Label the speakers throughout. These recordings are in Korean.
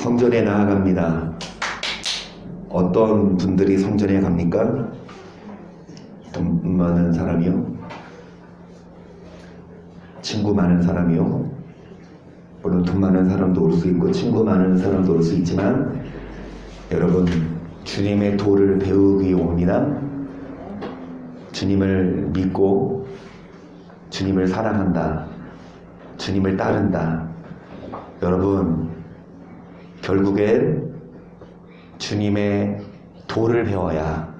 Speaker 1: 성전에 나아갑니다. 어떤 분들이 성전에 갑니까? 돈 많은 사람이요? 친구 많은 사람이요? 물론 돈 많은 사람도 올 수 있고 친구 많은 사람도 올 수 있지만 여러분, 주님의 도를 배우기 옵니다. 주님을 믿고 주님을 사랑한다, 주님을 따른다. 여러분, 결국엔 주님의 도를 배워야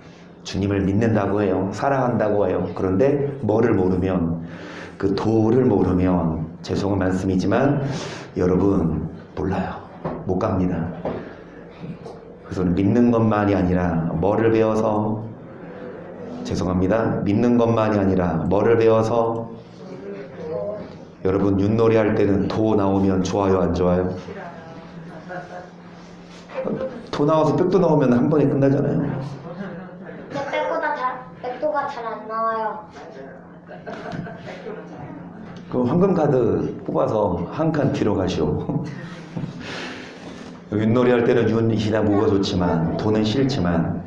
Speaker 1: 주님을 믿는다고 해요. 사랑한다고 해요. 그런데 뭐를 모르면, 그 도를 모르면, 죄송한 말씀이지만 여러분 몰라요. 못 갑니다. 그래서 믿는 것만이 아니라 뭐를 배워서, 죄송합니다, 믿는 것만이 아니라 뭐를 배워서, 여러분 윷놀이 할 때는 도 나오면 좋아요, 안 좋아요? 도 나와서 백도 나오면 한 번에 끝나잖아요.
Speaker 2: 백도가 잘 안 나와요.
Speaker 1: 그 황금 카드 뽑아서 한 칸 뒤로 가시오. 윷놀이 할 때는 윷이나 뭐가 좋지만 도는 싫지만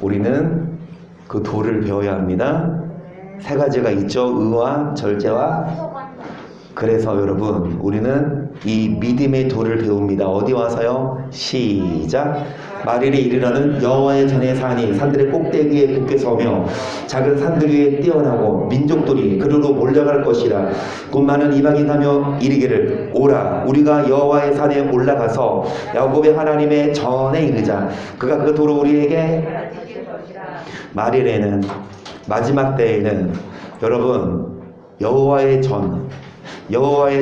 Speaker 1: 우리는 그 도를 배워야 합니다. 세 가지가 있죠. 의와 절제와. 그래서 여러분, 우리는 이 믿음의 도를 배웁니다. 어디 와서요? 시작. 마릴에 이르러는 여호와의 전에 사니 산들의 꼭대기에 굳게 서며 작은 산들 위에 뛰어나고 민족들이 그리로 몰려갈 것이라. 곧 많은 이방인 하며 이르기를, 오라 우리가 여호와의 산에 올라가서 야곱의 하나님의 전에 이르자. 그가 그 도로 우리에게. 마릴에는, 마지막 때에는 여러분, 여호와의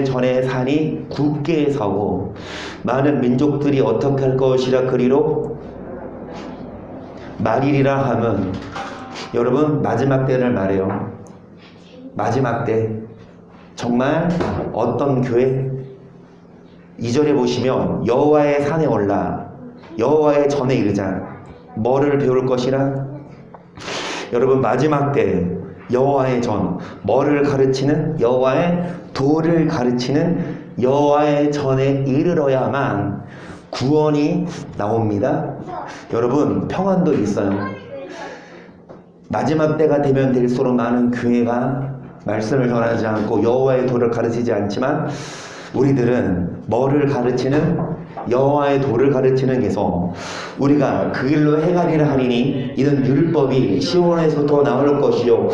Speaker 1: 전에 산이 굳게 서고 많은 민족들이 어떻게 할 것이라. 그리로 마릴이라 하면 여러분 마지막 때를 말해요. 마지막 때 정말 어떤 교회? 2절에 보시면 여호와의 산에 올라 여호와의 전에 이르자. 뭐를 배울 것이라? 여러분 마지막 때 여호와의 전, 뭐를 가르치는? 여호와의 도를 가르치는 여호와의 전에 이르러야만 구원이 나옵니다. 여러분 평안도 있어요. 마지막 때가 되면 될수록 많은 교회가 말씀을 전하지 않고 여호와의 도를 가르치지 않지만 우리들은 뭐를 가르치는? 여호와의 도를 가르치는 게서 우리가 그 길로 행하리라 하리니 이는 율법이 시온에서부터 나올 것이요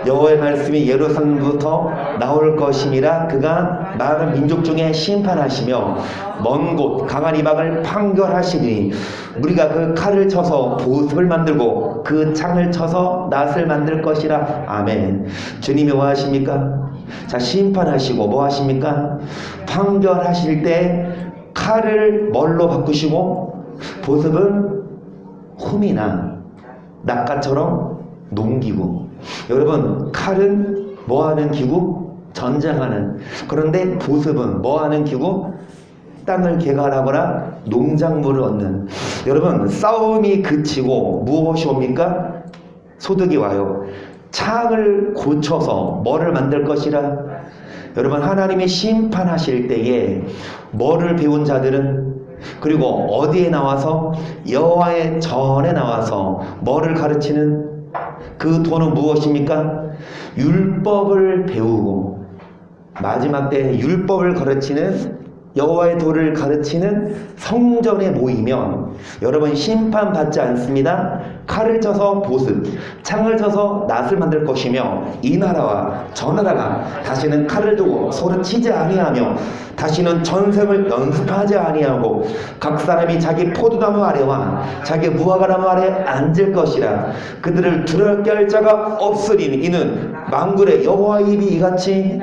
Speaker 1: 여호와의 말씀이 예루살렘부터 나올 것임이라. 그가 많은 민족 중에 심판하시며 먼 곳 강한 이방을 판결하시니 우리가 그 칼을 쳐서 보습을 만들고 그 창을 쳐서 낫을 만들 것이라. 아멘. 주님이 뭐 하십니까? 자, 심판하시고 뭐 하십니까? 판결하실 때 칼을 뭘로 바꾸시고 보습은 홈이나 낫가처럼 농기구. 여러분, 칼은 뭐하는 기구? 전쟁하는. 그런데 보습은 뭐하는 기구? 땅을 개간하거나 농작물을 얻는. 여러분, 싸움이 그치고 무엇이 옵니까? 소득이 와요. 창을 고쳐서 뭐를 만들 것이라. 여러분, 하나님이 심판하실 때에 뭐를 배운 자들은, 그리고 어디에 나와서? 여호와의 전에 나와서 뭐를 가르치는? 그 도는 무엇입니까? 율법을 배우고 마지막 때 율법을 가르치는, 여호와의 도를 가르치는 성전에 모이면 여러분 심판받지 않습니다. 칼을 쳐서 보습, 창을 쳐서 낫을 만들 것이며 이 나라와 저 나라가 다시는 칼을 두고 서로 치지 아니하며 다시는 전쟁을 연습하지 아니하고 각 사람이 자기 포도나무 아래와 자기 무화과나무 아래 앉을 것이라. 그들을 두렵게 할 자가 없으니 이는 만군의 여호와의 입이 이같이.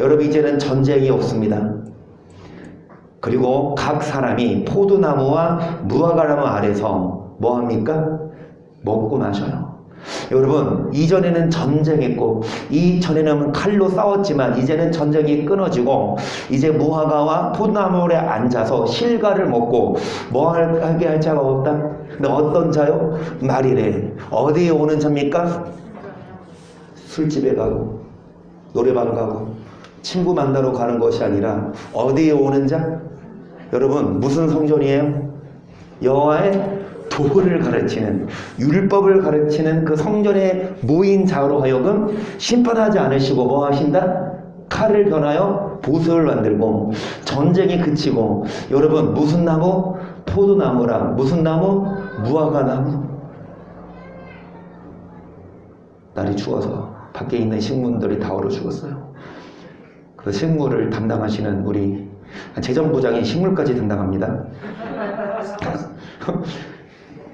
Speaker 1: 여러분, 이제는 전쟁이 없습니다. 그리고 각 사람이 포도나무와 무화과나무 아래서 뭐합니까? 먹고 마셔요. 여러분, 이전에는 전쟁했고 이전에는 칼로 싸웠지만 이제는 전쟁이 끊어지고 이제 무화과와 포도나무 아래 앉아서 실과를 먹고 뭐하게 할 자가 없다. 근데 어떤 자요? 말이래. 어디에 오는 자입니까? 술집에 가고 노래방 가고 친구 만나러 가는 것이 아니라 어디에 오는 자? 여러분 무슨 성전이에요? 여호와의 도를 가르치는, 율법을 가르치는 그 성전에 모인 자로 하여금 심판하지 않으시고 뭐 하신다? 칼을 변하여 보석을 만들고 전쟁이 그치고. 여러분 무슨 나무? 포도나무랑 무슨 나무? 무화과나무. 날이 추워서 밖에 있는 식물들이 다 얼어 죽었어요. 그 식물을 담당하시는 우리 재정부장이 식물까지 담당합니다.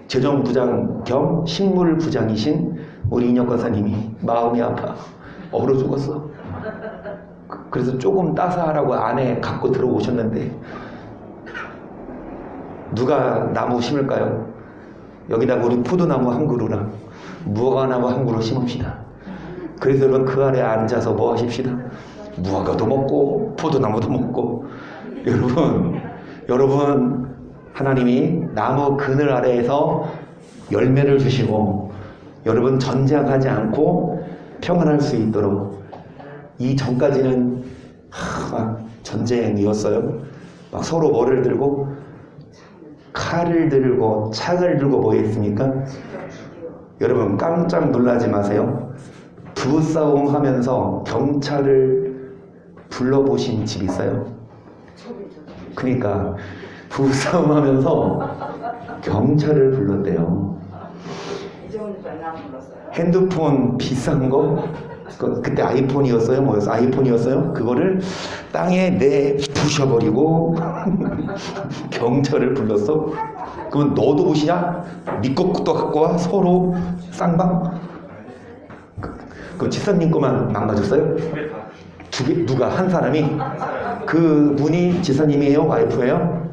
Speaker 1: 재정부장 겸 식물부장이신 우리 인혁 권사님이 마음이 아파 얼어 죽었어. 그래서 조금 따사하라고 안에 갖고 들어오셨는데 누가 나무 심을까요? 여기다가 우리 포도나무 한 그루랑 무화과나무 한 그루 심읍시다. 그래서 여러분 그 아래 앉아서 뭐 하십시다. 무화과도 먹고 포도나무도 먹고. 여러분 하나님이 나무 그늘 아래에서 열매를 주시고 여러분 전쟁하지 않고 평안할 수 있도록. 이 전까지는 막 전쟁이었어요. 막 서로 뭐를 들고? 칼을 들고 창을 들고 뭐 했습니까? 여러분 깜짝 놀라지 마세요. 부부싸움 하면서 경찰을 불러보신 집 있어요? 그러니까 부부싸움 하면서 경찰을 불렀대요. 핸드폰 비싼 거? 그때 아이폰이었어요? 뭐였어요? 아이폰이었어요? 그거를 땅에 내부셔버리고 경찰을 불렀어? 그러면 너도 부시냐? 네 것도 갖고 와? 서로 쌍방? 그럼 지사님 거만 망가졌어요? 두 개? 누가? 한 사람이? 그 분이 지사님이에요? 와이프예요?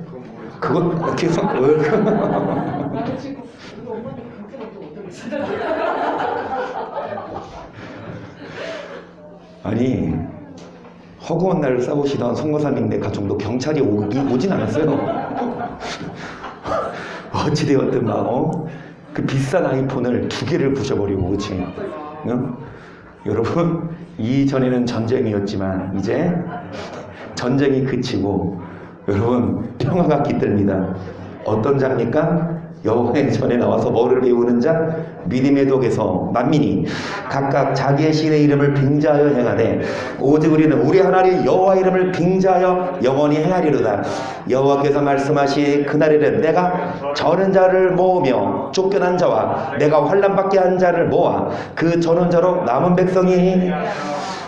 Speaker 1: 그거 계속 아니 허구한 날 싸우시던 선거사님네 가정도 경찰이 오진 않았어요. 어찌되었든 막 그 비싼 아이폰을 2개를 부셔버리고. 그치? 응? 여러분 이전에는 전쟁이었지만 이제 전쟁이 그치고 여러분 평화가 깃듭니다. 어떤 자입니까? 여호와의 전에 나와서 뭐를 배우는 자? 믿음의 독에서 만민이 각각 자기의 신의 이름을 빙자하여 행하되 오직 우리는 우리 하나님 여호와 이름을 빙자하여 영원히 행하리로다. 여호와께서 말씀하시 그날에는 내가 저는 자를 모으며 쫓겨난 자와 내가 환난받게 한 자를 모아 그 저는 자로 남은 백성이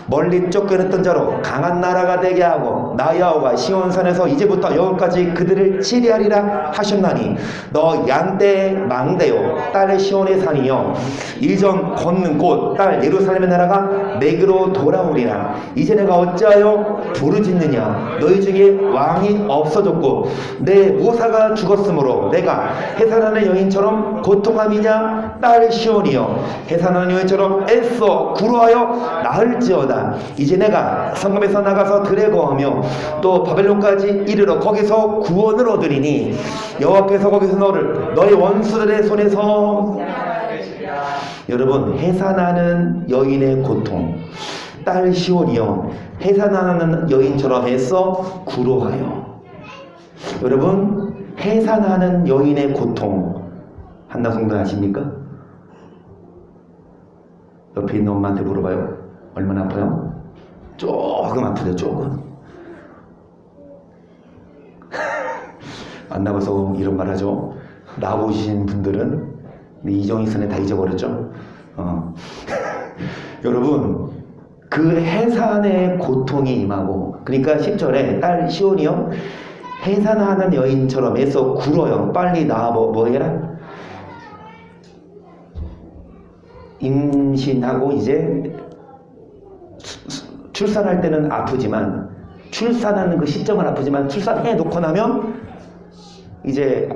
Speaker 1: 멀리 쫓겨냈던 자로 강한 나라가 되게 하고 나 여호와 시온산에서 이제부터 여기까지 그들을 치리하리라 하셨나니 너 양떼 망대요 딸 시온의 산이요 이전 걷는 곳 딸 예루살렘의 나라가 내게로 돌아오리라. 이제 내가 어찌하여 부르짖느냐? 너희 중에 왕이 없어졌고 내 모사가 죽었으므로 내가 해산하는 여인처럼 고통함이냐? 딸 시온이요 해산하는 여인처럼 애써 구로하여 나을지어다. 이제 내가 성읍에서 나가서 들에 거하며 또 바벨론까지 이르러 거기서 구원을 얻으리니 여호와께서 거기서 너의 원수들의 손에서. 여러분 해산하는 여인의 고통 딸 시온이여 해산하는 여인처럼 애써 구로하여. 여러분 해산하는 여인의 고통 한나 성도 아십니까? 옆에 있는 엄마한테 물어봐요. 얼마나 아파요? 조금 아프죠. 조금. 안 나와서 이런 말 하죠. 나보신 분들은 이정희 선에 다 잊어버렸죠. 여러분 그 해산의 고통이 임하고 그러니까 10절에 딸 시온이요 해산하는 여인처럼 애써 굴어요. 빨리 나와 뭐 해라? 임신하고 이제 출산할 때는 아프지만 출산하는 그 시점은 아프지만 출산해 놓고 나면 이제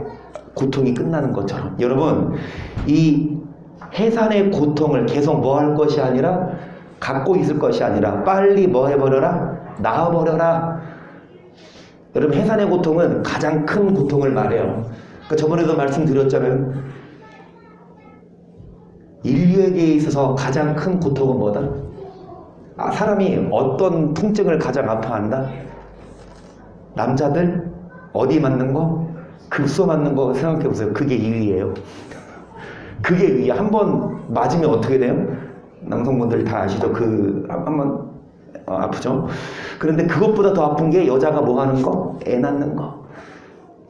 Speaker 1: 고통이 끝나는 것처럼. 여러분 이 해산의 고통을 계속 뭐 할 것이 아니라 갖고 있을 것이 아니라 빨리 뭐 해버려라? 나와버려라. 여러분 해산의 고통은 가장 큰 고통을 말해요. 그러니까 저번에도 말씀드렸잖아요. 인류에게 있어서 가장 큰 고통은 뭐다? 사람이 어떤 통증을 가장 아파한다? 남자들 어디 맞는 거? 급소 맞는 거 생각해 보세요. 그게 2위예요. 그게 2위. 한 번 맞으면 어떻게 돼요? 남성분들 다 아시죠? 한번 아프죠? 그런데 그것보다 더 아픈 게 여자가 뭐 하는 거? 애 낳는 거.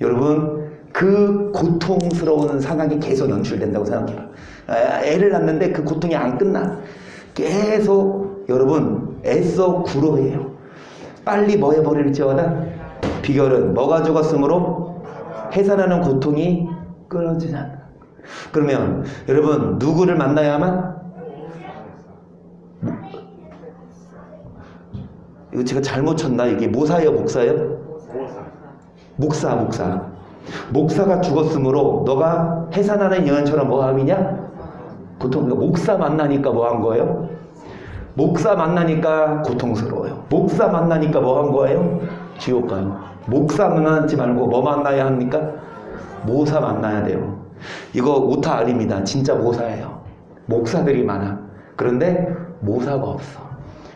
Speaker 1: 여러분, 그 고통스러운 상황이 계속 연출된다고 생각해요. 애를 낳는데 그 고통이 안 끝나. 계속 여러분 애써 구로해요. 빨리 뭐 해버릴지어다. 비결은 뭐가 죽었으므로 해산하는 고통이 끊어지지 않아. 그러면 여러분 누구를 만나야만? 이거 제가 잘못 쳤나? 이게 모사예요, 목사예요? 목사. 목사가 죽었으므로 너가 해산하는 여인처럼 뭐함이냐? 고통. 목사 만나니까 뭐 한 거예요? 목사 만나니까 고통스러워요. 목사 만나니까 뭐 한 거예요? 지옥 가요. 목사 만나지 말고 뭐 만나야 합니까? 모사 만나야 돼요. 이거 오타 아닙니다. 진짜 모사예요. 목사들이 많아. 그런데 모사가 없어.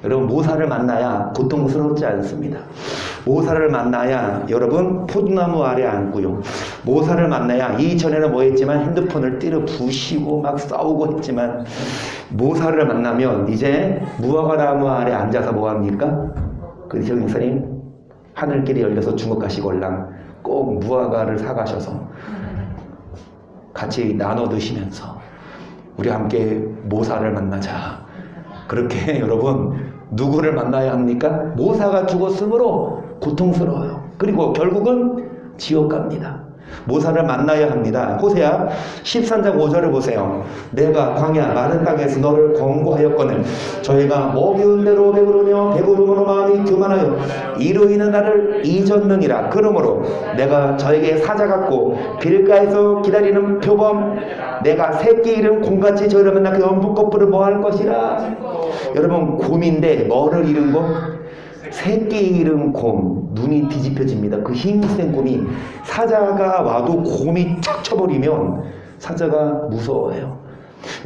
Speaker 1: 여러분 모사를 만나야 고통스럽지 않습니다. 모사를 만나야 여러분 포도나무 아래 앉고요. 모사를 만나야 이전에는 뭐 했지만 핸드폰을 때려 부시고 막 싸우고 했지만 모사를 만나면 이제 무화과나무 아래 앉아서 뭐 합니까? 그래서 목사님 하늘길이 열려서 중국 가시걸랑 꼭 무화과를 사가셔서 같이 나눠 드시면서 우리 함께 모사를 만나자. 그렇게 여러분 누구를 만나야 합니까? 모사가 죽었으므로 고통스러워요. 그리고 결국은 지옥 갑니다. 모사를 만나야 합니다. 호세아 13장 5절을 보세요. 내가 광야 마른 땅에서 너를 권고하였거늘 저희가 먹이운 대로 배부르며 배부름으로 마음이 교만하여 이로 인한 나를 잊었느니라. 그러므로 내가 저에게 사자 같고 길가에서 기다리는 표범 내가 새끼 이름 곰같이 저희를 만나 그 연분 거풀을 뭐 할 것이라. 여러분 곰인데 뭐를 잃은 거? 새끼 이름 곰. 눈이 뒤집혀집니다. 그 힘센 곰이 사자가 와도 곰이 탁 쳐버리면 사자가 무서워해요.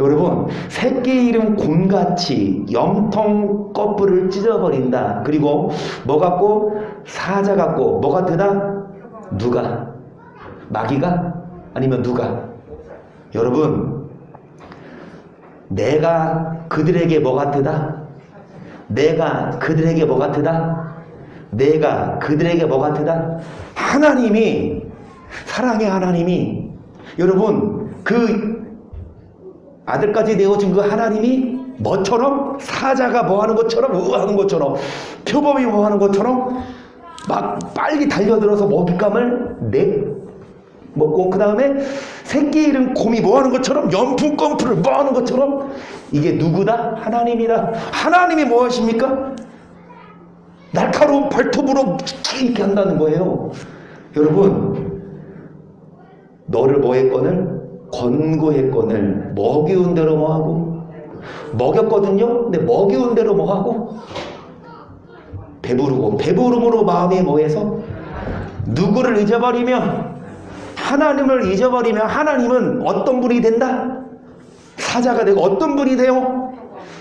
Speaker 1: 여러분 새끼 이름 곰같이 염통 거풀을 찢어버린다. 그리고 뭐 같고? 사자 같고 뭐 같으다? 누가? 마귀가? 아니면 누가? 여러분 내가 그들에게 뭐 같으다? 내가 그들에게 뭐 같으다? 내가 그들에게 뭐 같으다? 하나님이, 사랑의 하나님이, 여러분 그 아들까지 내어준 그 하나님이 뭐처럼? 사자가 뭐 하는 것처럼, 하는 것처럼, 표범이 뭐 하는 것처럼 막 빨리 달려들어서 먹잇감을 먹고 그 다음에 새끼 잃은 곰이 뭐 하는 것처럼 연풍검풀을 뭐 하는 것처럼. 이게 누구다? 하나님이다. 하나님이 뭐 하십니까? 날카로운 발톱으로 이렇게 한다는 거예요. 여러분 너를 뭐 했거늘? 권고했거늘. 먹이운 대로 뭐 하고? 먹였거든요. 근데 먹이운 대로 뭐 하고? 배부르고 배부름으로 마음이 뭐 해서? 누구를 잊어버리면? 하나님을 잊어버리면 하나님은 어떤 분이 된다? 사자가 되고 어떤 분이 돼요?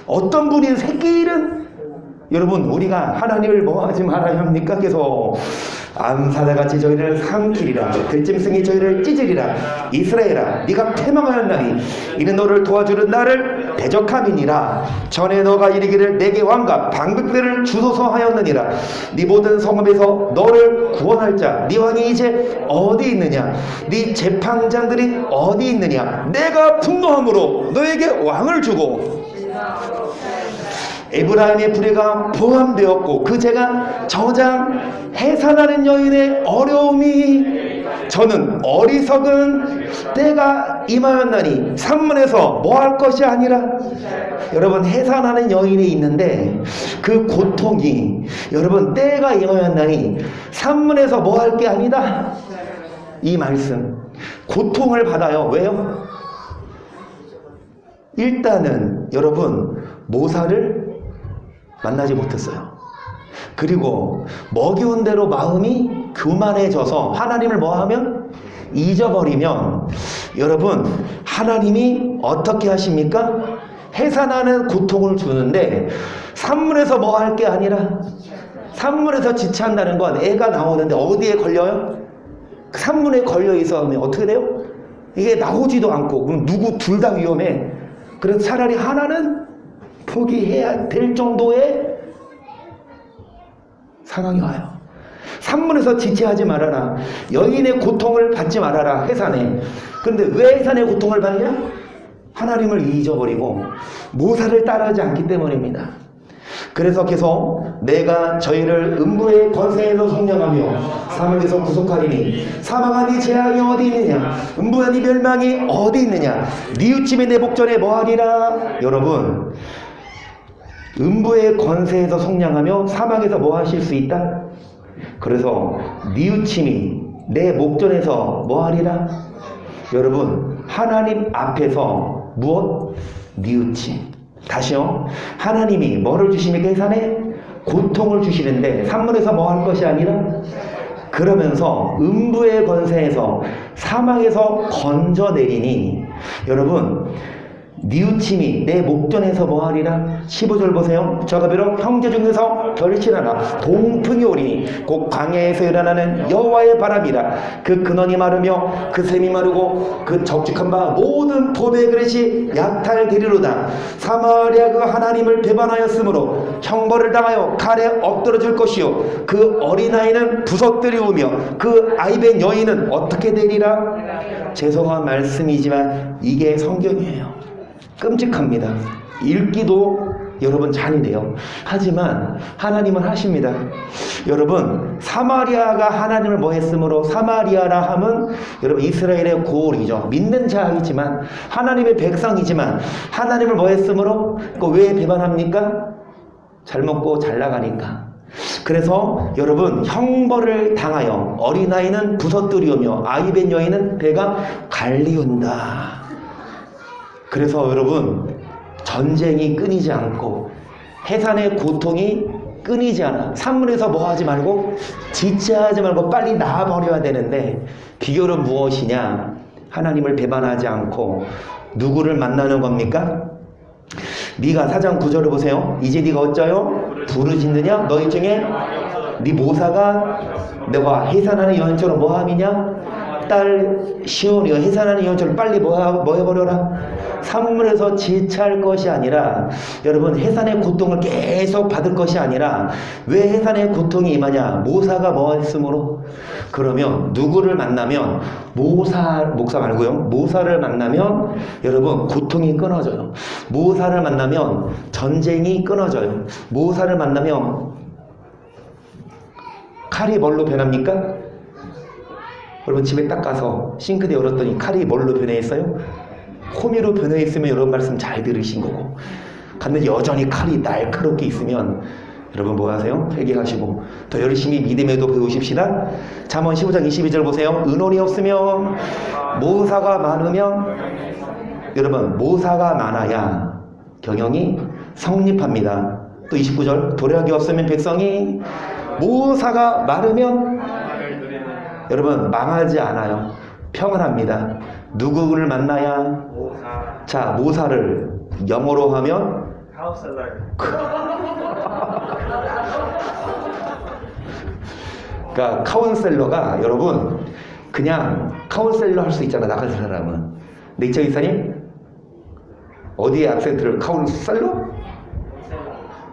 Speaker 1: 어떤 분이 새끼 잃은? 여러분 우리가 하나님을 뭐 하지 말아야 합니까? 계속 암사자같이 저희를 삼키리라. 들짐승이 저희를 찢으리라. 이스라엘아 네가 패망하였나니 이는 너를 도와주는 나를 대적함이니라. 전에 너가 이르기를 내게 왕과 방백들을 주소서 하였느니라. 네 모든 성읍에서 너를 구원할 자 네 왕이 이제 어디 있느냐? 네 재판장들이 어디 있느냐? 내가 분노함으로 너에게 왕을 주고 에브라임의 불의가 포함되었고 그 죄가 저장 해산하는 여인의 어려움이 저는 어리석은 때가 임하였나니 산문에서 뭐 할 것이 아니라. 여러분 해산하는 여인이 있는데 그 고통이 여러분 때가 임하였나니 산문에서 뭐 할 게 아니다. 이 말씀 고통을 받아요. 왜요? 일단은 여러분 모사를 만나지 못했어요. 그리고 먹이운 대로 마음이 교만해져서 하나님을 뭐하면? 잊어버리면 여러분 하나님이 어떻게 하십니까? 해산하는 고통을 주는데 산문에서 뭐 할 게 아니라 산문에서 지체한다는 건 애가 나오는데 어디에 걸려요? 산문에 걸려 있으면 어떻게 돼요? 이게 나오지도 않고 그럼 누구 둘 다 위험해. 그래서 차라리 하나는 포기해야 될 정도의 상황이 와요. 산문에서 지체하지 말아라. 여인의 고통을 받지 말아라. 해산에. 그런데 왜 해산의 고통을 받냐? 하나님을 잊어버리고 모사를 따르지 않기 때문입니다. 그래서 계속 내가 저희를 음부의 권세에서 속량하며 사망에서 구속하리니 사망아 네 재앙이 어디 있느냐, 음부야 네 멸망이 어디 있느냐, 뉘우침이 내 복전에 뭐하리라. 여러분, 음부의 권세에서 속량하며 사망에서 뭐 하실 수 있다? 그래서 뉘우침이 내 목전에서 뭐하리라. 여러분, 하나님 앞에서 무엇? 뉘우침. 다시요. 하나님이 뭐를 주십니까? 해산에 고통을 주시는데 산문에서 뭐 할 것이 아니라, 그러면서 음부의 권세에서 사망에서 건져내리니, 여러분, 뉘우침이 내 목전에서 뭐하리라. 15절 보세요. 저가 비록 형제 중에서 결실하나 동풍이 오리니 곧 광야에서 일어나는 여호와의 바람이라. 그 근원이 마르며 그 샘이 마르고 그 적직한 바 모든 도배 그릇이 약탈되리로다. 사마리아가 하나님을 배반하였으므로 형벌을 당하여 칼에 엎드러질 것이요 그 어린아이는 부서뜨리우며 그 아이벤 여인은 어떻게 되리라. 죄송한 말씀이지만 이게 성경이에요. 끔찍합니다. 읽기도 여러분 잔인해요. 하지만 하나님은 하십니다. 여러분, 사마리아가 하나님을 뭐 했으므로, 사마리아라 함은 여러분 이스라엘의 고을이죠. 믿는 자이지만 하나님의 백성이지만 하나님을 뭐 했으므로, 왜 배반합니까? 잘 먹고 잘 나가니까. 그래서 여러분, 형벌을 당하여 어린아이는 부서뜨리우며 아이벤 여인은 배가 갈리운다. 그래서 여러분, 전쟁이 끊이지 않고 해산의 고통이 끊이지 않아. 산문에서 뭐 하지 말고, 지체하지 말고 빨리 나아버려야 되는데, 비결은 무엇이냐? 하나님을 배반하지 않고 누구를 만나는 겁니까? 미가 4장 9절을 보세요. 이제 네가 어쩌요? 부르짖느냐? 너희 중에 네 모사가 너가 해산하는 여인처럼 뭐함이냐? 딸 시온이여 해산하는 여인처럼 빨리 뭐 해버려라. 산문에서 지체할 것이 아니라, 여러분, 해산의 고통을 계속 받을 것이 아니라, 왜 해산의 고통이 임하냐? 모사가 뭐 했으므로. 그러면 누구를 만나면, 목사 말고요, 모사를 만나면 여러분 고통이 끊어져요. 모사를 만나면 전쟁이 끊어져요. 모사를 만나면 칼이 뭘로 변합니까? 여러분, 집에 딱 가서 싱크대 열었더니 칼이 뭘로 변해 있어요? 호미로 변해 있으면 여러분 말씀 잘 들으신 거고, 갔는데 여전히 칼이 날카롭게 있으면 여러분 뭐 하세요? 회개하시고 더 열심히 믿음에도 배우십시다. 잠언 15장 22절 보세요. 은혼이 없으면, 모사가 많으면, 여러분 모사가 많아야 경영이 성립합니다. 또 29절, 도략이 없으면 백성이, 모사가 많으면 여러분 망하지 않아요. 평안합니다. 누구를 만나야? 자, 모사를 영어로 하면 그러니까 카운셀러가, 여러분, 그냥 카운셀러 할 수 있잖아, 나갈 사람은. 근데 이철 이사님, 어디에 악센트를? 카운셀러?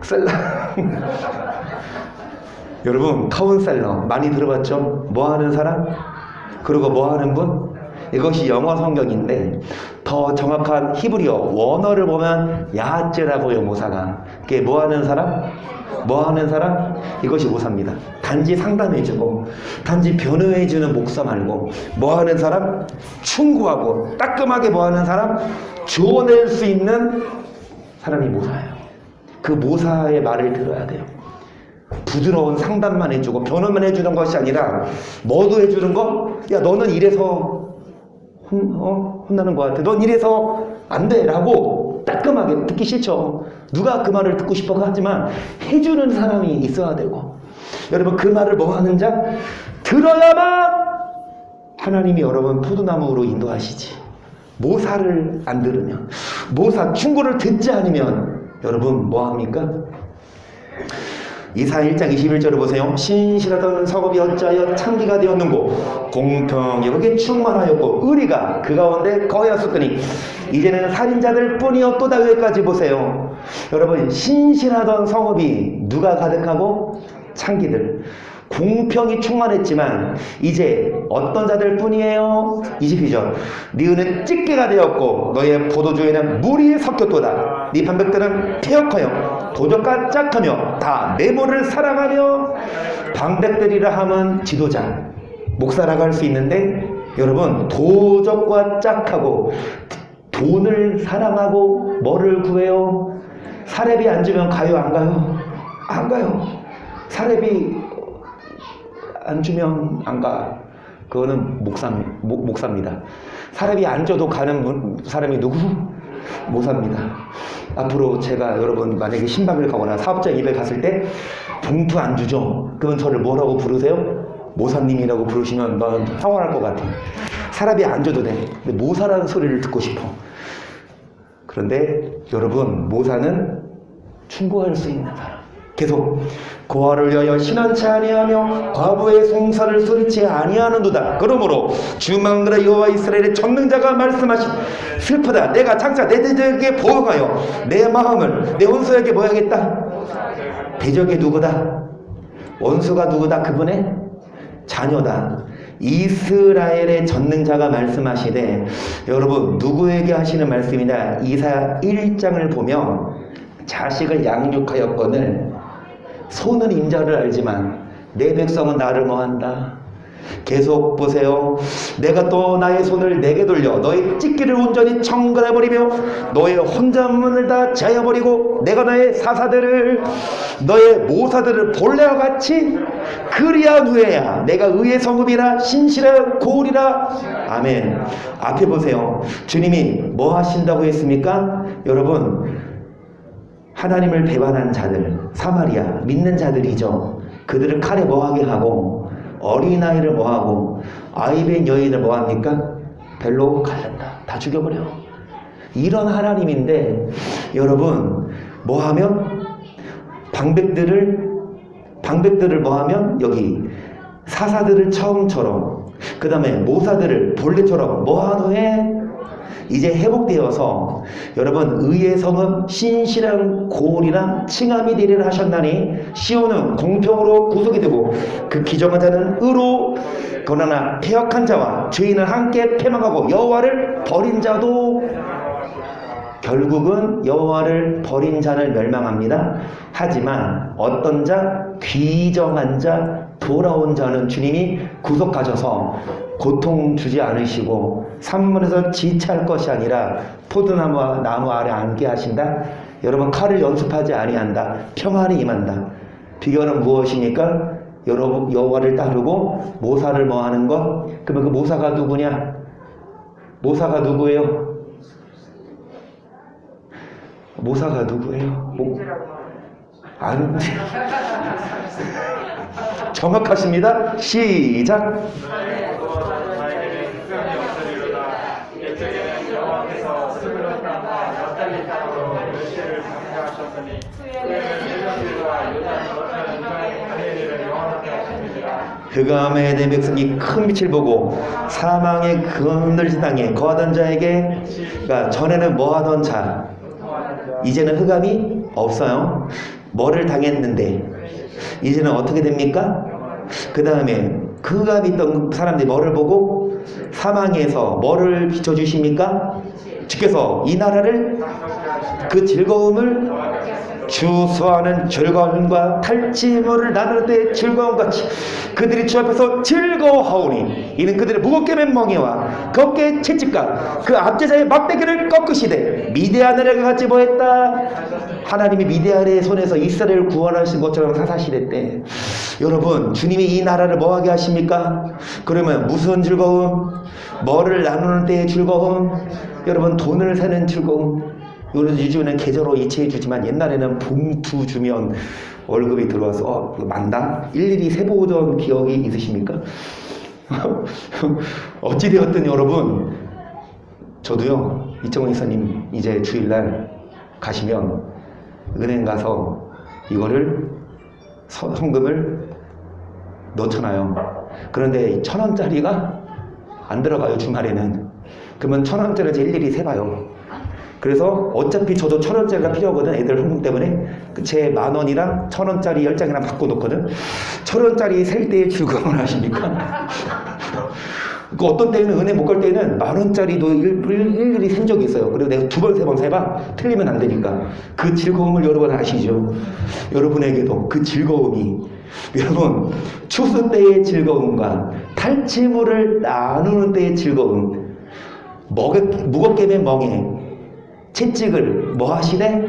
Speaker 1: 셀러. 여러분, 카운셀러 많이 들어봤죠? 뭐 하는 사람? 그리고 뭐 하는 분? 이것이 영어 성경인데, 더 정확한 히브리어 원어를 보면 야하츠라고요, 모사가. 그게 뭐 하는 사람? 뭐 하는 사람? 이것이 모사입니다. 단지 상담해주고, 단지 변호해주는 목사 말고, 뭐 하는 사람? 충고하고, 따끔하게 뭐 하는 사람? 조언할 수 있는 사람이 모사예요. 그 모사의 말을 들어야 돼요. 부드러운 상담만 해주고 변호만 해주는 것이 아니라, 뭐도 해주는 거? 야, 너는 이래서 혼나는 것 같아. 넌 이래서 안 돼. 라고 따끔하게. 듣기 싫죠. 누가 그 말을 듣고 싶어 하지만 해주는 사람이 있어야 되고, 여러분, 그 말을 뭐 하는 자? 들어야만 하나님이 여러분 포도나무로 인도하시지. 모사를 안 들으면, 모사 충고를 듣지 않으면 여러분 뭐 합니까? 이사 1장 21절을 보세요. 신실하던 성읍이 어찌하여 창기가 되었는고 공평히 거기에 충만하였고 의리가 그 가운데 거하였으니 이제는 살인자들 뿐이었도다. 여기까지 보세요. 여러분, 신실하던 성읍이 누가 가득하고 창기들, 공평이 충만했지만 이제 어떤 자들 뿐이에요? 22절. 네 은은 찢기가 되었고 너의 포도주에는 물이 섞였도다. 네 방백들은 폐역하여 도적과 짝하며 다 내모를 사랑하며 방백들이라 함은 지도자, 목사라고 할 수 있는데 여러분, 도적과 짝하고 돈을 사랑하고 뭐를 구해요? 사례비 안 주면 가요? 안 가요? 안 가요. 사례비 안 주면 안 가. 그거는 목사입니다. 사람이 안 줘도 가는 사람이 누구? 모사입니다. 앞으로 제가 여러분 만약에 신방을 가거나 사업자 입에 갔을 때 봉투 안 주죠? 그건 저를 뭐라고 부르세요? 모사님이라고 부르시면 넌 황홀할 것 같아. 사람이 안 줘도 돼. 근데 모사라는 소리를 듣고 싶어. 그런데 여러분, 모사는 충고할 수 있는 사람. 계속 고아를 위하여 신원치 아니하며 과부의 송사를 소리치 아니하는도다. 그러므로 주망대라 여호와 이스라엘의 전능자가 말씀하신 슬프다. 내가 장차 내 대적에게 보응하여 내 마음을 내 원수에게 뭐 하겠다? 대적이 누구다? 원수가 누구다? 그분의 자녀다. 이스라엘의 전능자가 말씀하시되, 여러분 누구에게 하시는 말씀이냐? 이사야 1장을 보면 자식을 양육하였거늘 손은 인자를 알지만 내 백성은 나를 뭐한다? 계속 보세요. 내가 또 나의 손을 내게 돌려 너의 찢기를 온전히 청건해버리며 너의 혼잣문을 다 제어버리고 내가 나의 사사들을 너의 모사들을 본래와 같이 그리한 후에야 내가 의의 성읍이라 신실한 고울이라. 아멘. 앞에 보세요. 주님이 뭐 하신다고 했습니까? 여러분, 하나님을 배반한 자들, 사마리아 믿는 자들이죠. 그들을 칼에 뭐하게 하고 어린아이를 뭐하고 아이벤 여인을 뭐합니까? 별로 갈랐다. 다 죽여버려. 이런 하나님인데 여러분, 뭐하면 방백들을 뭐하면 여기 사사들을 처음처럼, 그 다음에 모사들을 본래처럼 뭐한 후에 이제 회복되어서 여러분 의의 성은 신실한 고울이랑 칭함이 되리라 하셨나니 시온은 공평으로 구속이 되고 그 기정한 자는 의로, 그러나 패역한 자와 죄인은 함께 패망하고 여호와를 버린 자도, 결국은 여호와를 버린 자는 멸망합니다. 하지만 어떤 자? 귀정한 자, 돌아온 자는 주님이 구속하셔서 고통 주지 않으시고 산문에서 지체할 것이 아니라 포도나무와 나무 아래 앉게 하신다. 여러분, 칼을 연습하지 아니한다. 평안이 임한다. 비결은 무엇입니까? 여러분, 여호와를 따르고 모사를 뭐하는 것? 그러면 그 모사가 누구냐? 모사가 누구예요? 모사가 누구예요? 안 돼. 정확하십니다. 시작. 그감에 내 백성이 큰 빛을 보고 사망의 그늘진 땅에 거하던 자에게, 그러니까 전에는 뭐하던 자, 이제는 흑암이 없어요. 뭐를 당했는데 이제는 어떻게 됩니까? 그 다음에 그 흑암이 있던 사람들이 뭐를 보고 사망에서 뭐를 비춰주십니까? 주께서 이 나라를, 그 즐거움을 주소하는 즐거움과 탈취물을 나눌 때 즐거움같이 그들이 주 앞에서 즐거워하오니 이는 그들의 무겁게 맨 멍에와 걷게 채찍과 그 압제자의 막대기를 꺾으시되 미디안을 같이 뭐했다? 하나님이 미디안의 손에서 이스라엘을 구원하신 것처럼 사사시랬대. 여러분, 주님이 이 나라를 뭐하게 하십니까? 그러면 무슨 즐거움? 뭐를 나누는 때의 즐거움? 여러분, 돈을 세는 즐거움. 요즘에는 계좌로 이체해 주지만 옛날에는 봉투 주면 월급이 들어와서 만당 일일이 세보던 기억이 있으십니까? 어찌되었든 여러분, 저도요, 이정원 이사님 이제 주일날 가시면 은행 가서 이거를 성금을 넣잖아요. 그런데 1,000원짜리가 안 들어가요, 주말에는. 그러면 1,000원짜리 일일이 세봐요. 그래서 어차피 저도 1,000원짜리가 필요하거든. 애들 헌금 때문에. 제 10,000원이랑 1,000원짜리 10장이랑 바꿔놓거든. 1,000원짜리 셀 때의 즐거움을 아십니까? 그 어떤 때는 은행 못 갈 때는 10,000원짜리도 일일이 센 적이 있어요. 그리고 내가 2번, 3번 세봐. 틀리면 안 되니까. 그 즐거움을 여러분 아시죠? 여러분에게도 그 즐거움이. 여러분, 추수 때의 즐거움과 탈취물을 나누는 때의 즐거움. 무겁게 맨 멍에 채찍을 뭐 하시되?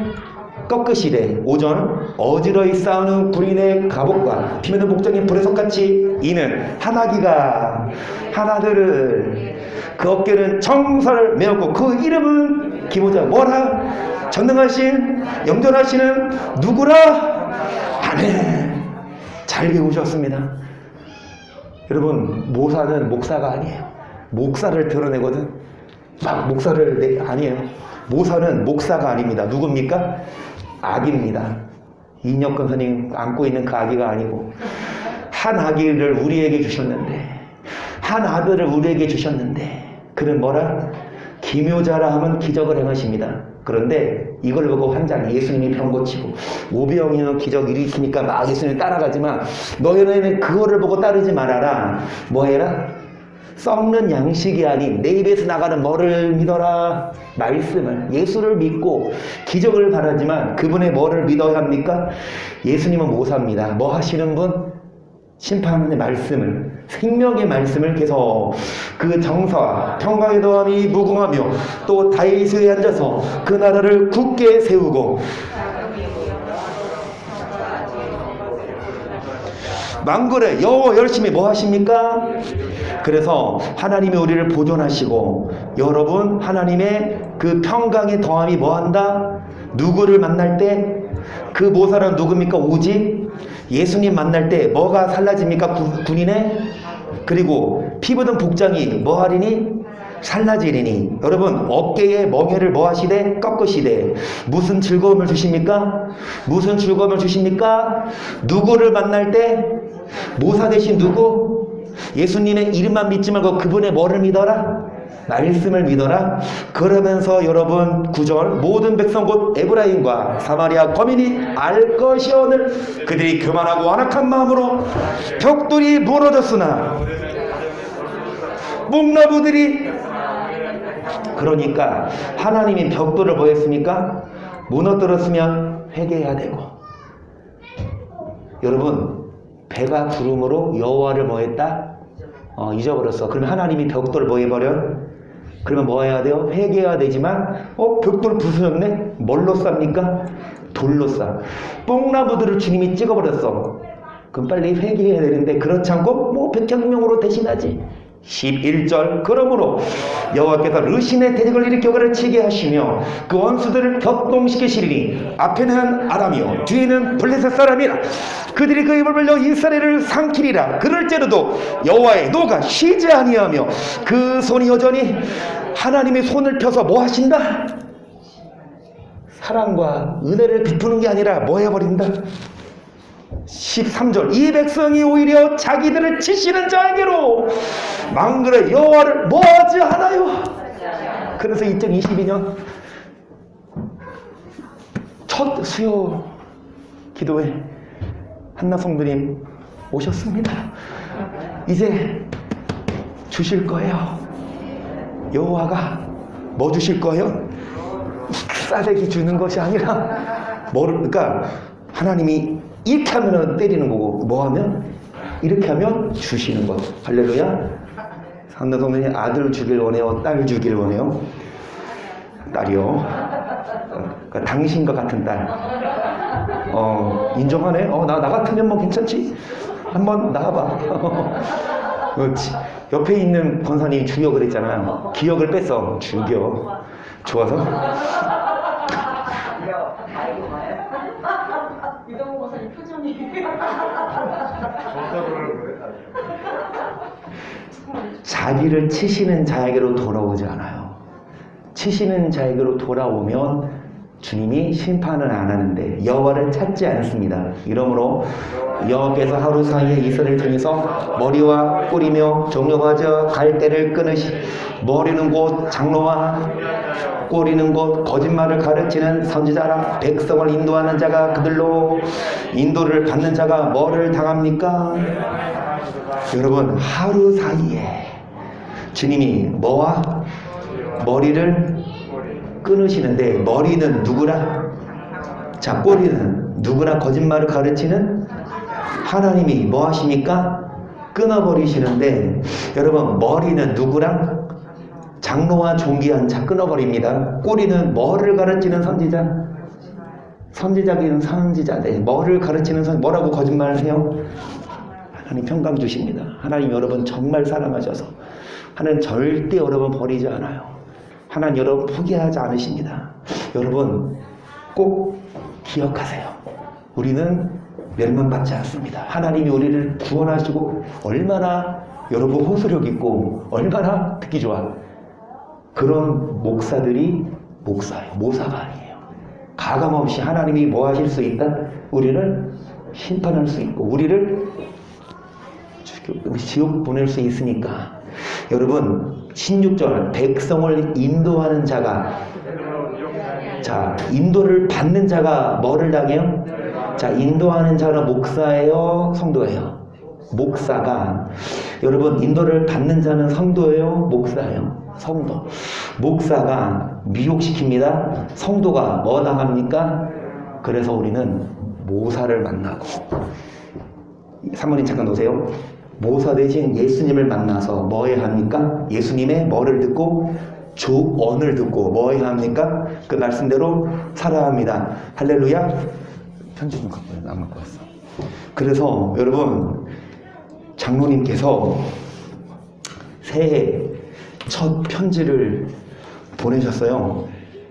Speaker 1: 꺾으시되 오전 어지러이 싸우는 군인의 갑옷과 피면은 복장인 불의 석같이 이는 하나기가 하나들을 그 어깨는 청설을 메었고 그 이름은 기모자 뭐라? 전능하신 영전하시는 누구라? 아멘. 잘 배우셨습니다. 여러분, 모사는 목사가 아니에요. 목사를 드러내거든. 막 목사를 아니에요. 모사는 목사가 아닙니다. 누굽니까? 아기입니다. 이혁근 선생님 안고 있는 그 아기가 아니고 한 아기를 우리에게 주셨는데, 한 아들을 우리에게 주셨는데, 그는 뭐라? 기묘자라 하면 기적을 행하십니다. 그런데 이걸 보고 환장, 예수님이 병 고치고 오병이어 기적 일으키니까 막 예수님 따라가지만 너희는 그거를 보고 따르지 말아라. 뭐 해라? 썩는 양식이 아닌 내 입에서 나가는 뭐를 믿어라? 말씀을, 예수를 믿고 기적을 바라지만 그분의 뭐를 믿어야 합니까? 예수님은 모사입니다. 뭐 하시는 분? 심판하는 말씀을, 생명의 말씀을 계속 그 정사와 평강의 도함이 무궁하며 또 다윗에 앉아서 그 나라를 굳게 세우고 만군의 여호와 열심히 뭐 하십니까? 그래서 하나님이 우리를 보존하시고 여러분 하나님의 그 평강의 더함이 뭐 한다? 누구를 만날 때 그 모사는 누굽니까? 오직 예수님 만날 때 뭐가 살라집니까? 군인의 그리고 피 묻은 복장이 뭐 하리니? 살라지리니. 여러분 어깨에 멍에를 뭐 하시되? 꺾으시되 무슨 즐거움을 주십니까? 무슨 즐거움을 주십니까? 누구를 만날 때? 모사 대신 누구? 예수님의 이름만 믿지 말고 그분의 뭐를 믿어라? 말씀을 믿어라. 그러면서 여러분 9절 모든 백성 곧 에브라임과 사마리아 거민이 알 것이오늘 그들이 교만하고 완악한 마음으로 벽돌이 무너졌으나 묵나무들이 그러니까 하나님이 벽돌을 뭐 했습니까? 무너뜨렸으면 회개해야 되고 여러분 배가 부름으로 여호와를 뭐 했다? 잊어버렸어. 그러면 하나님이 벽돌을 뭐 해버려? 그러면 뭐 해야 돼요? 회개해야 되지만 벽돌 부수셨네? 뭘로 쌉니까? 돌로 싸. 뽕나무들을 주님이 찍어버렸어. 그럼 빨리 회개해야 되는데 그렇지 않고 뭐 백향명으로 대신하지. 11절 그러므로 여호와께서 르신의 대적을 일으켜 그를 치게 하시며 그 원수들을 격동시키시리니 앞에는 아람이요 뒤에는 블레셋 사람이라 그들이 그 입을 벌려 이스라엘을 삼키리라. 그럴지라도 여호와의 노가 쉬지 아니하며 그 손이 여전히 하나님의 손을 펴서 뭐 하신다? 사랑과 은혜를 베푸는 게 아니라 뭐 해버린다? 13절 이 백성이 오히려 자기들을 치시는 자에게로 망그레 여호와를 뭐하지 않아요. 그래서 2022년 첫 수요 기도회 한나 성도님 오셨습니다. 이제 주실 거예요. 여호와가 뭐 주실 거예요? 싸대기 주는 것이 아니라 그러니까 하나님이 이렇게 하면 때리는 거고 뭐 하면? 이렇게 하면 주시는 거. 할렐루야. 한나 성도님 아들 주길 원해요? 딸 주길 원해요? 딸이요. 그러니까 당신과 같은 딸. 인정하네. 나 같으면 뭐 괜찮지? 한번 나와봐. 옆에 있는 권사님이 죽여 그랬잖아. 기억을 뺐어. 죽여. 좋아서?
Speaker 3: 이동호 권사님 표정이.
Speaker 1: 자기를 치시는 자에게로 돌아오지 않아요. 치시는 자에게로 돌아오면 주님이 심판을 안 하는데 여호와를 찾지 않습니다. 이러므로 여호와께서 하루 사이에 이스라엘 중에서 머리와 꼬리며 종려가져 갈대를 끊으시 머리는 곧 장로와 꼬리는 곧 거짓말을 가르치는 선지자라 백성을 인도하는 자가 그들로 인도를 받는 자가 뭐를 당합니까? 여러분 하루 사이에 주님이 뭐와 머리를 끊으시는데 머리는 누구라? 자, 꼬리는 누구나 거짓말을 가르치는 하나님이 뭐 하십니까? 끊어버리시는데 여러분 머리는 누구랑? 장로와 종기한 자 끊어버립니다. 꼬리는 뭐를 가르치는 선지자? 선지자긴 선지자인데 뭐를 가르치는 뭐라고 거짓말을 해요? 하나님 평강 주십니다. 하나님 여러분 정말 사랑하셔서 하나님 절대 여러분 버리지 않아요. 하나님 여러분 포기하지 않으십니다. 여러분 꼭 기억하세요. 우리는 멸망받지 않습니다. 하나님이 우리를 구원하시고 얼마나 여러분 호소력 있고 얼마나 듣기 좋아. 그런 목사들이 목사예요. 모사가 아니에요. 가감없이 하나님이 뭐 하실 수 있다? 우리를 심판할 수 있고 우리를 지옥 보낼 수 있으니까 여러분 16절 백성을 인도하는 자가 자 인도를 받는 자가 뭐를 당해요? 자 인도하는 자는 목사예요? 성도예요? 목사가 여러분 인도를 받는 자는 성도예요? 목사예요? 성도. 목사가 미혹시킵니다. 성도가 뭐 당합니까? 그래서 우리는 모사를 만나고 사모님 잠깐 오세요. 모사 대신 예수님을 만나서 뭐 해야 합니까? 예수님의 뭐를 듣고 조언을 듣고 뭐 해야 합니까? 그 말씀대로 살아야 합니다. 할렐루야. 편지 좀 갖고 안 갖고 왔어. 그래서 여러분 장로님께서 새해 첫 편지를 보내셨어요.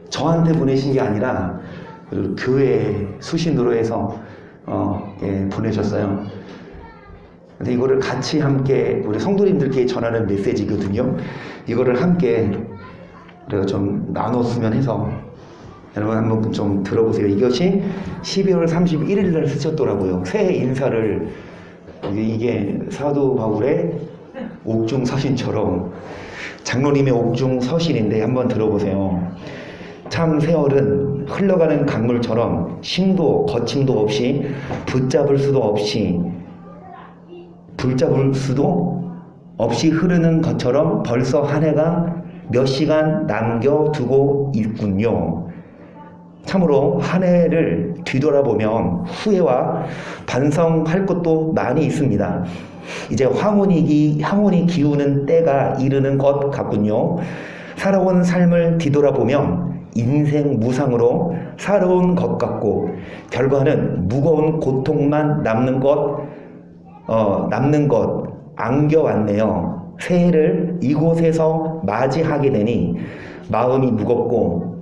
Speaker 1: 저한테 보내신 게 아니라 교회 수신으로 해서 보내셨어요. 근데 이거를 같이 함께 우리 성도님들께 전하는 메시지거든요. 이거를 함께 우리가 좀 나눴으면 해서 여러분 한번 좀 들어보세요. 이것이 12월 31일 날 쓰셨더라고요. 새해 인사를 이게 사도 바울의 옥중 서신처럼 장로님의 옥중 서신인데 한번 들어보세요. 참 세월은 흘러가는 강물처럼 심도 거침도 없이 붙잡을 수도 없이 흐르는 것처럼 벌써 한 해가 몇 시간 남겨두고 있군요. 참으로 한 해를 뒤돌아보면 후회와 반성할 것도 많이 있습니다. 이제 황혼이 기우는 때가 이르는 것 같군요. 살아온 삶을 뒤돌아보면 인생 무상으로 살아온 것 같고 결과는 무거운 고통만 남는 것 안겨왔네요. 새해를 이곳에서 맞이하게 되니 마음이 무겁고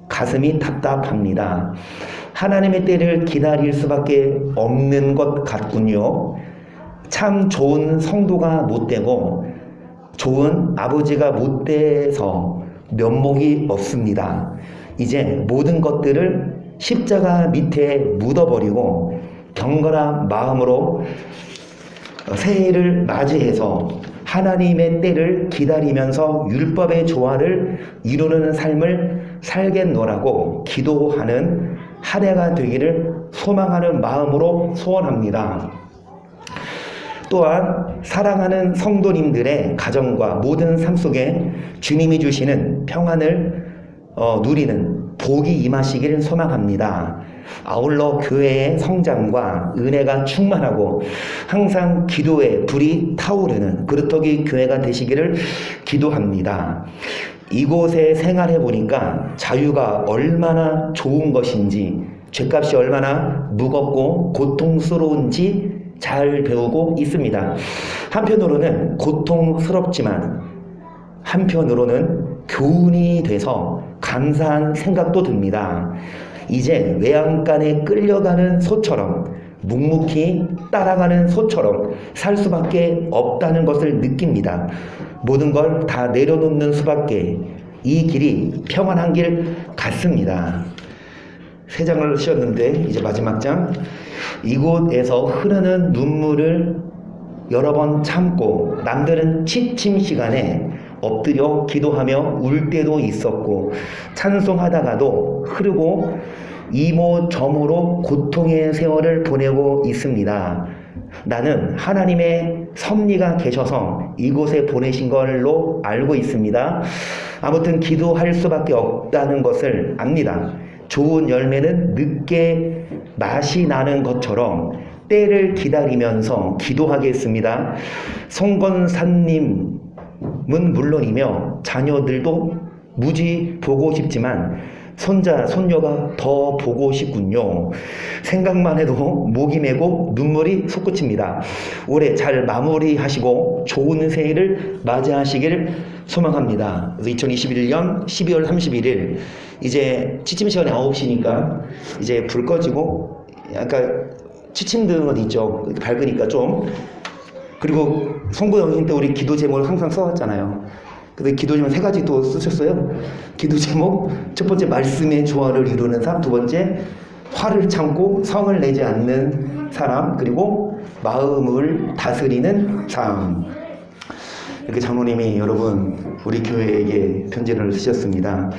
Speaker 1: 가슴이 답답합니다. 하나님의 때를 기다릴 수밖에 없는 것 같군요. 참 좋은 성도가 못되고 좋은 아버지가 못돼서 면목이 없습니다. 이제 모든 것들을 십자가 밑에 묻어버리고 경건한 마음으로 새해를 맞이해서 하나님의 때를 기다리면서 율법의 조화를 이루는 삶을 살겠노라고 기도하는 한 해가 되기를 소망하는 마음으로 소원합니다. 또한 사랑하는 성도님들의 가정과 모든 삶 속에 주님이 주시는 평안을 누리는 복이 임하시기를 소망합니다. 아울러 교회의 성장과 은혜가 충만하고 항상 기도의 불이 타오르는 그루터기 교회가 되시기를 기도합니다. 이곳에 생활해 보니까 자유가 얼마나 좋은 것인지 죄값이 얼마나 무겁고 고통스러운지 잘 배우고 있습니다. 한편으로는 고통스럽지만 한편으로는 교훈이 돼서 감사한 생각도 듭니다. 이제 외양간에 끌려가는 소처럼 묵묵히 따라가는 소처럼 살 수밖에 없다는 것을 느낍니다. 모든 걸 다 내려놓는 수밖에 이 길이 평안한 길 같습니다. 3장을 씌웠는데 이제 마지막 장. 이곳에서 흐르는 눈물을 여러 번 참고 남들은 취침 시간에 엎드려 기도하며 울 때도 있었고 찬송하다가도 흐르고 이모저모로 고통의 세월을 보내고 있습니다. 나는 하나님의 섭리가 계셔서 이곳에 보내신 걸로 알고 있습니다. 아무튼 기도할 수밖에 없다는 것을 압니다. 좋은 열매는 늦게 맛이 나는 것처럼 때를 기다리면서 기도하겠습니다. 송건사님은 물론이며 자녀들도 무지 보고 싶지만 손자, 손녀가 더 보고 싶군요. 생각만 해도 목이 메고 눈물이 솟구칩니다. 올해 잘 마무리하시고 좋은 새해를 맞이하시길 소망합니다. 그래서 2021년 12월 31일 이제 취침 시간이 9시니까 이제 불 꺼지고 약간 취침등은 있죠. 밝으니까 좀. 그리고 송구 영신 때 우리 기도 제목을 항상 써왔잖아요. 근데 기도 제목 3가지 또 쓰셨어요. 기도 제목 첫 번째 말씀의 조화를 이루는 사람, 두 번째 화를 참고 성을 내지 않는 사람, 그리고 마음을 다스리는 삶. 이렇게 장로님이 여러분 우리 교회에게 편지를 쓰셨습니다.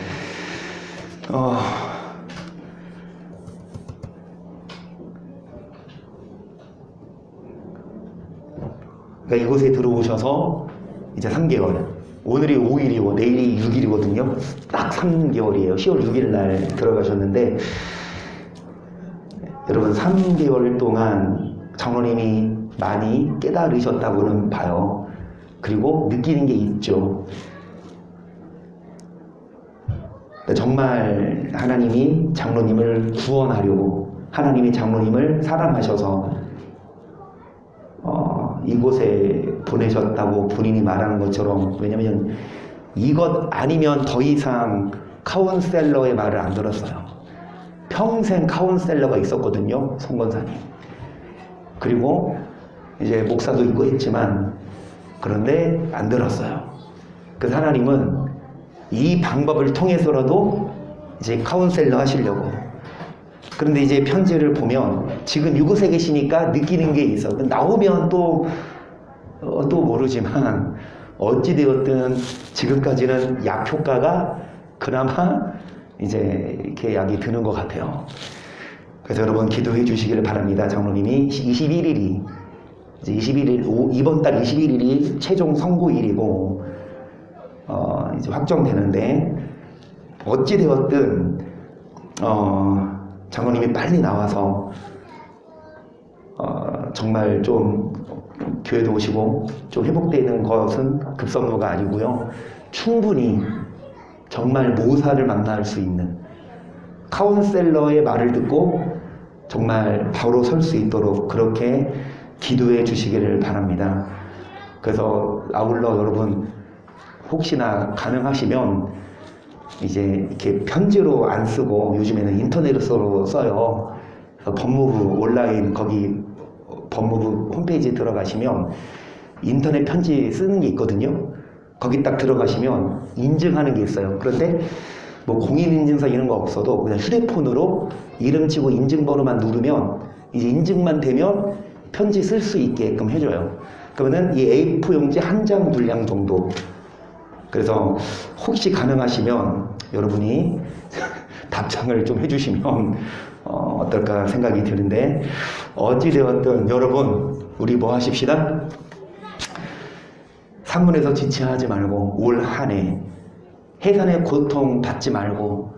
Speaker 1: 그러니까 이곳에 들어오셔서 이제 3개월. 오늘이 5일이고 내일이 6일이거든요. 딱 3개월이에요. 10월 6일 날 들어가셨는데 여러분 3개월 동안 장로님이 많이 깨달으셨다고는 봐요. 그리고 느끼는 게 있죠. 정말 하나님이 장로님을 구원하려고 하나님이 장로님을 사랑하셔서 이곳에 보내셨다고 본인이 말하는 것처럼, 왜냐면 이것 아니면 더 이상 카운셀러의 말을 안 들었어요. 평생 카운셀러가 있었거든요, 송건사님. 그리고 이제 목사도 있고 했지만 그런데 안 들었어요. 그래서 하나님은 이 방법을 통해서라도 이제 카운셀러 하시려고. 그런데 이제 편지를 보면 지금 이곳에 계시니까 느끼는 게 있어. 나오면 또 모르지만 어찌되었든 지금까지는 약 효과가 그나마 이제 이렇게 약이 드는 것 같아요. 그래서 여러분 기도해 주시기를 바랍니다. 장로님이 21일이 이제 21일 이번 달 21일이 최종 선고일이고 이제 확정되는데 어찌되었든 장로님이 빨리 나와서 정말 좀 교회도 오시고 좀 회복되는 것은 급선무가 아니고요. 충분히 정말 모사를 만날 수 있는 카운셀러의 말을 듣고 정말 바로 설 수 있도록 그렇게 기도해 주시기를 바랍니다. 그래서 아울러 여러분 혹시나 가능하시면 이제 이렇게 편지로 안 쓰고 요즘에는 인터넷으로 써요. 그래서 법무부 온라인 거기 법무부 홈페이지에 들어가시면 인터넷 편지 쓰는 게 있거든요. 거기 딱 들어가시면 인증하는 게 있어요. 그런데 뭐 공인인증서 이런 거 없어도 그냥 휴대폰으로 이름 치고 인증번호만 누르면 이제 인증만 되면 편지 쓸 수 있게끔 해줘요. 그러면은 이 A4 용지 한 장 분량 정도. 그래서 혹시 가능하시면 여러분이 답장을 좀 해주시면 어떨까 생각이 드는데, 어찌되었든 여러분 우리 뭐 하십시다. 산문에서 지체하지 말고 올 한 해 해산의 고통 받지 말고,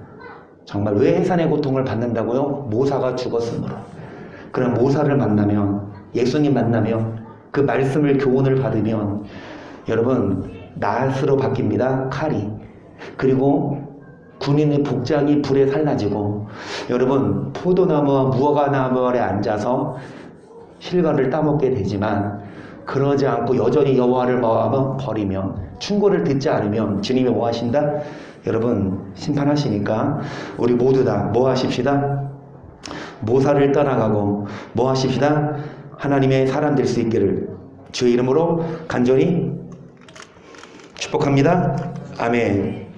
Speaker 1: 정말 왜 해산의 고통을 받는다고요? 모사가 죽었으므로. 그런 모사를 만나면, 예수님 만나면, 그 말씀을 교훈을 받으면 여러분 낫으로 바뀝니다. 칼이. 그리고 군인의 복장이 불에 살라지고, 여러분 포도나무와 무화과나무 아래 앉아서 실과를 따먹게 되지만 그러지 않고 여전히 여호와를 마음에 버리면, 충고를 듣지 않으면 주님이 뭐 하신다? 여러분 심판하시니까 우리 모두 다 뭐 하십시다? 모사를 떠나가고 뭐 하십시다? 하나님의 사람 될 수 있기를 주의 이름으로 간절히 축복합니다. 아멘.